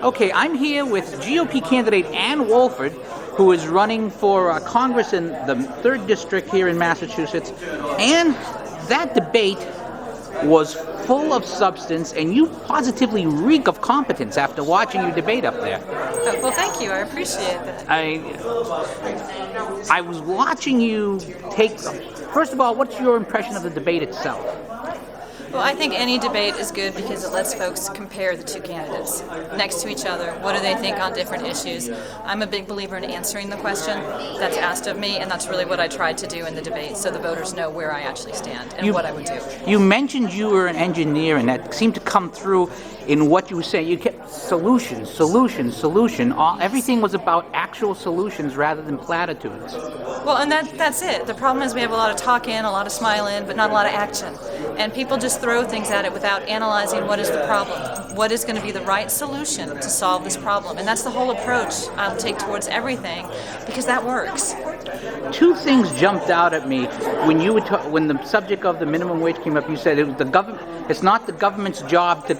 Okay, I'm here with GOP candidate Ann Wofford, who is running for Congress in the 3rd District here in Massachusetts. And that debate was full of substance, and you positively reek of competence after watching you debate up there. Oh, well, thank you. I appreciate that. I was watching you take... First of all, what's your impression of the debate itself? Well, I think any debate is good because it lets folks compare the two candidates next to each other. What do they think on different issues? I'm a big believer in answering the question that's asked of me, and that's really what I tried to do in the debate, so the voters know where I actually stand and what I would do. You mentioned you were an engineer, and that seemed to come through in what you were saying. You kept solution. Everything was about actual solutions rather than platitudes. Well, and that's it. The problem is we have a lot of talk in, a lot of smile in, but not a lot of action. And people just throw things at it without analyzing what is the problem, what is going to be the right solution to solve this problem. And that's the whole approach I'll take towards everything, because that works. Two things jumped out at me when you would when the subject of the minimum wage came up. You said it was the government. It's not the government's job to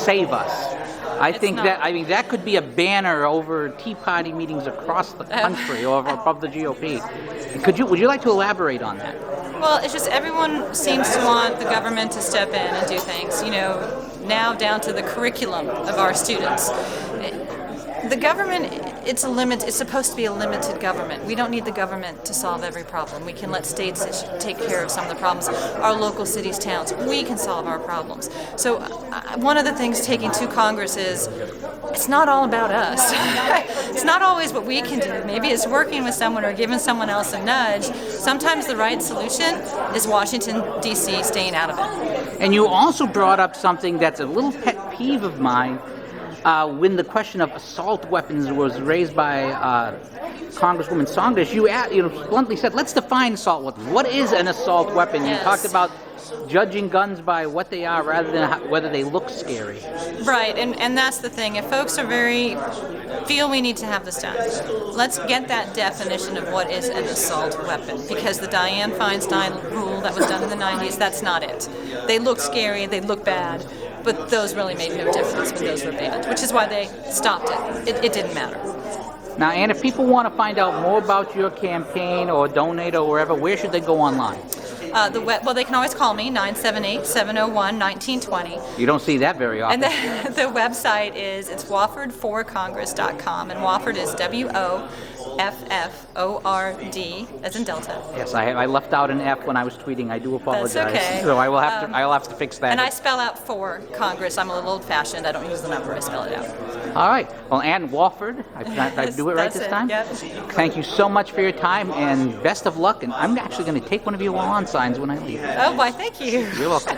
save us. I think that could be a banner over Tea Party meetings across the country or above the GOP. Would you like to elaborate on that? Well, it's just everyone seems to want the government to step in and do things, now down to the curriculum of our students. The government, it's supposed to be a limited government. We don't need the government to solve every problem. We can let states take care of some of the problems. Our local cities, towns, we can solve our problems. So one of the things taking to Congress is, it's not all about us. It's not always what we can do. Maybe it's working with someone or giving someone else a nudge. Sometimes the right solution is Washington, D.C. staying out of it. And you also brought up something that's a little pet peeve of mine. When the question of assault weapons was raised by Congresswoman Tsongas, you bluntly said, let's define assault weapons. What is an assault weapon? Yes. You talked about judging guns by what they are rather than whether they look scary. Right, and that's the thing. If folks feel we need to have this done, let's get that definition of what is an assault weapon, because the Dianne Feinstein rule that was done in the 90s, that's not it. They look scary, they look bad, but those really made no difference when those were banned, which is why they stopped it. It didn't matter. Now, Ann, if people want to find out more about your campaign or donate or wherever, where should they go online? Well, they can always call me, 978-701-1920. You don't see that very often. And the website it's woffordforcongress.com, and Wofford is WOFFORD, as in Delta. Yes, I left out an F when I was tweeting. I do apologize. That's okay. So I will have to fix that. And I spell out for Congress. I'm a little old-fashioned. I don't use the number. I spell it out. All right. Well, Ann Wofford, I do it right this time? Yep. Thank you so much for your time, and best of luck. And I'm actually going to take one of your lawn signs when I leave. Oh, why, thank you. You're welcome.